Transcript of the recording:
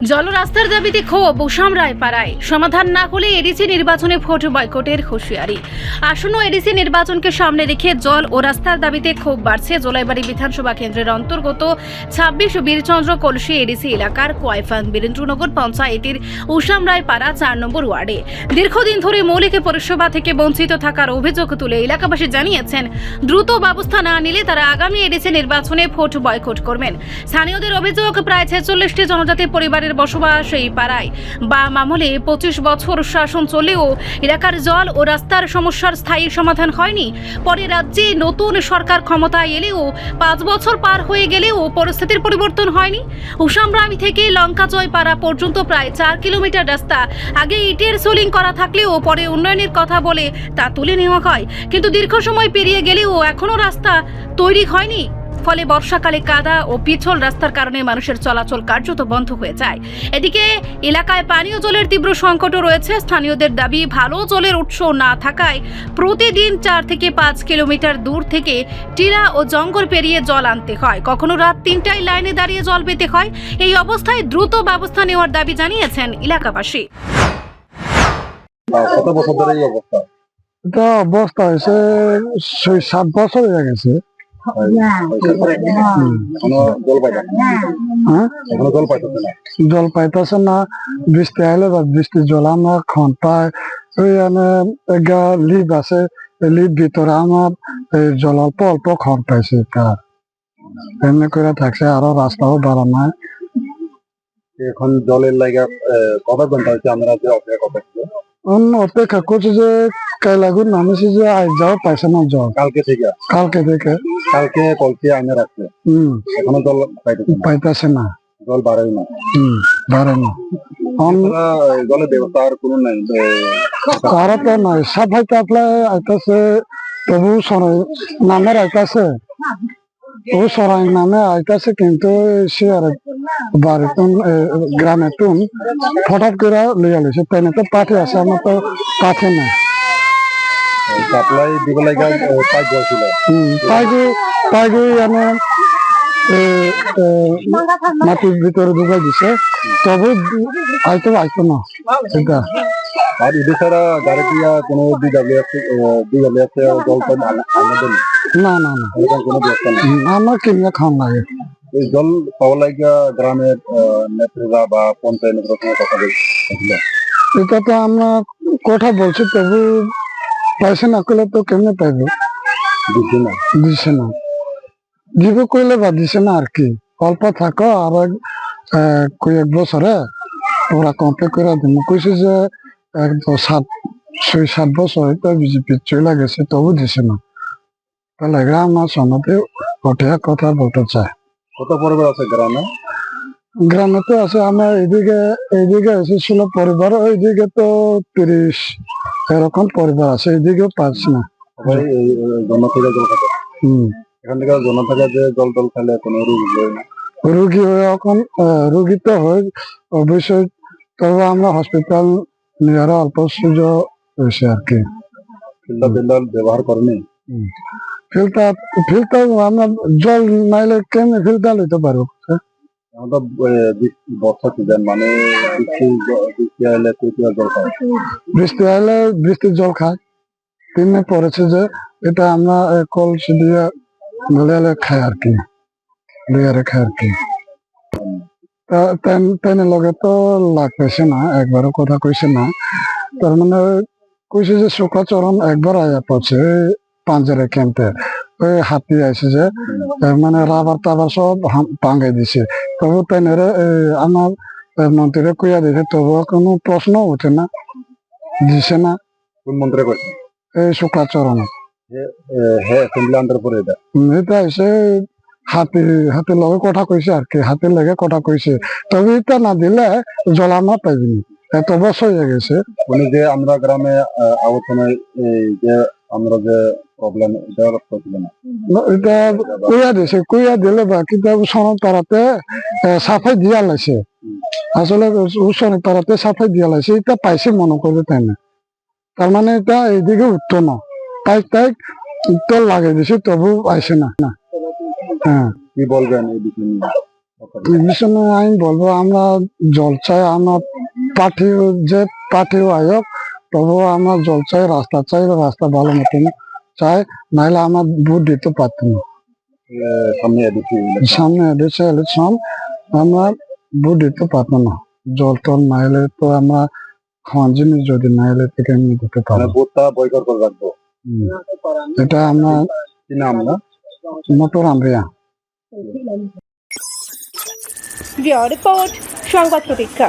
জলরাস্তার দাবিতে ক্ষোভ উসামরায় পাড়ায় সমাধান না হলে এডিসি নির্বাচনে ভোট বয়কটের হুঁশিয়ারি। আসন্ন এডিসি নির্বাচনকে সামনে রেখে জল ও রাস্তার দাবিতে ক্ষোভ বাড়ছে জলাইবাড়ি বিধানসভা কেন্দ্রের অন্তর্গত ২৬ বীরচন্দ্র কলসি এডিসি এলাকার কোয়াইফান বীরেন্দ্রনগর পঞ্চায়েতের উসামরায় পাড়া ৪ নম্বর ওয়ার্ডে দীর্ঘদিন ধরে মৌলিক পরিষেবা থেকে বঞ্চিত থাকার অভিযোগ তুলে এলাকাবাসী জানিয়েছেন, দ্রুত ব্যবস্থা না নিলে তারা আগামী এডিসি নির্বাচনে ভোট বয়কট করবেন। স্থানীয়দের অভিযোগ, প্রায় ৪৬টি জনজাতি পরিবারের বসবাস এই পাড়ায়। বাম আমলে ২৫ বছর শাসন চলেও এলাকার জল ও রাস্তার সমস্যার স্থায়ী সমাধান হয়নি। পরে রাজ্যে নতুন সরকার ক্ষমতায় এলেও ৫ বছর পার হয়ে গেলেও পরিস্থিতির পরিবর্তন হয়নি। উসামরাই থেকে লঙ্কাজয় পাড়া পর্যন্ত প্রায় ৪ কিলোমিটার রাস্তা আগে ইটের সোলিং করা থাকলেও পরে উন্নয়নের কথা বলে তা তুলে নেওয়া হয়, কিন্তু দীর্ঘ সময় পেরিয়ে গেলেও এখনো রাস্তা তৈরি হয়নি। ফলে বর্ষাকালে কাদা ও পিছল রাস্তার কারণে মানুষের চলাচল কার্যত বন্ধ হয়ে যায়। এদিকে এলাকায় পানীয় জলের তীব্র সংকটও রয়েছে। স্থানীয়দের দাবি, ভালো জলের উৎস না থাকায় প্রতিদিন ৪ থেকে ৫ কিলোমিটার দূর থেকে টিলা ও জঙ্গল পেরিয়ে জল আনতে হয়। কখনো রাত ৩টায় লাইনে দাঁড়িয়ে জল পেতে হয়। এই অবস্থায় দ্রুত ব্যবস্থা নেওয়ার দাবি জানিয়েছেন এলাকাবাসী। কত বছর ধরে এই অবস্থা? এটা অবস্থা হয়েছে ৬-৭ বছর হয়ে গেছে। জল পাইতেছে না। বৃষ্টি আইলে বা বৃষ্টি জল আমার ঘন্টায় লিপ আছে, লিপ ভিতরে আমার জল অল্প অল্প খন পাইছে। এমনি করে থাকছে, আরো রাস্তাও বাড়া নাই। এখন জলের লাগা কত ঘন্টা হচ্ছে আমরা যে অপেক্ষা করতেছি? অপেক্ষা করছে যে কাইলাগুন নামেছে যে আজ যাও পাইছে না জল। কালকে থেকে কলসি আইনে রাখছে, এখনো জল পাইতেছে না, জল বাড়েই না। বাড়ে না, জলের ব্যবস্থা আর কোনো নাই। আরো তো নাই, সাফাই টাফলাই আইতেছে, তবু সরাই নামের আইতেছে, ও সরাই নামে আইতেছে, কিন্তু সে আর বাড়িতুন গ্রামে তুন ফটাফ করে লইয়া লইছে। তাই না তো পাঠে আছে, আমার তো পাঠে না। সাপ্লাই দিব লাগা পাইপ জল ছিল, পাইগু এনে মাটির ভিতরে ঢুকাই দিছে, তবে আইতো না সেটা। আর এদের ছাড়া গাড়ি দিয়া কোনো DWF জল তো আমাদের না না না, কোনো ব্যবস্থা নেই। আমার কিনে খাওয়ান লাগে। এই জল পাওয়া লাগা গ্রামের নেত্রীরা বা পঞ্চায়েতের সঙ্গে কথা বলছিল, এটা তো আমরা কথা বলছি, তবু পয়সা না করলে তো কেমনে পাইব? দিছে না, দিব কইলে বা দিছে না। আর কি অল্প থাকো, আর কয়েক বছরে ওরা কমপ্লিট করে দিব কইছে যে ৬-৭ বছর হয়তো বিজেপি চলে গেছে, তবু দিছে না। তাহলে গ্রামের সমাজে ওঠে কথা বলতে চায়। কত পরিবার আছে গ্রামে? গ্রামে তো আছে আমার এইদিকে এসেছিল পরিবার, ওইদিকে তো ৩০ এরকম পরিবার আছে, এইদিকেও পাচ্ছি না। জন্ম থেকে জল খাতে, এখান থেকে জন্ম থেকে যে জল খেলে কোনো রুগী হয়ে এখন রুগী তো হয় অবশ্যই, তবে আমরা হসপিটাল নেওয়ার অল্প সুযোগ হয়েছে আর কি। ফিল্টার ব্যবহার করেনি? ফিল্টার আমরা জল নাইলে কেমনি ফিল্টার লইতে পারবো? বর্ষা সিজন মানে বৃষ্টি আইলে জল খায়, বৃষ্টির জল খায়। তিনে পড়েছে যে এটা আমরা কলসি দিয়ে গলিয়ালে খাই আর কি, লিয়ারে খাই আর কি। তেনে লগে তো লাগ পাইছে না, একবারও কথা কইছে না। তার মানে কইছে যে চরণ একবার আয়া পড়ছে পাঞ্জারে ক্যাম্পে, ওই হাতি আইছে যে মানে রাবার টাবার সব ভাঙাই দিছে। তবু তেনারে আমার মন্ত্রীরা কইয়া দিছে, তবু কোনো প্রশ্ন ওঠে না, দিছে না। কোন মন্ত্রী কইছে? এই চরণ এটা হচ্ছে হাতির লগে কথা কইছে আর কি, হাতির লগে কথা কইছে। তবে এটা না দিলে জল আমরা পাইবিনি, এত বছর হয়ে গেছে। উনি যে আমরা গ্রামে আলোচনা যে আমরা যে প্রবলেম এটা করছিল না, এটা কইয়া দিলে বাকি সনদ পাড়াতে সাফাই দিয়া লাইছে। আসলে সনদ পাড়াতে সাফাই দিয়া লাইছে, এটা পাইছে মনে করবে, তাই না? তার মানে এটা এইদিকে উত্তর না, তাই উত্তর লাগাই দিছে, তবু আইসে না। কি বলবেন এই বিষয়ে? এই বিষয়ে আমি বলবো আমরা জল চাই, আমার পার্টিও আয়োগ, তবুও আমরা জল চাই, রাস্তা ভালো মতন চাই, নাহলে আমার ভোট দিতে পারতাম না। সামনে এডিসি সামনে এসেছে ইলেকশন, আমরা ভোট দিতে পারতাম না। জল টল না এলে তো আমরা খাওয়ার জিনিস যদি না এলে থেকে আমি দিতে পারবো। ভোটটা বয়কট করে রাখবো। এটা আমরা কি নাম না মোটর আমরিয়া। রিপোর্ট সংবাদ প্রতীক্ষা।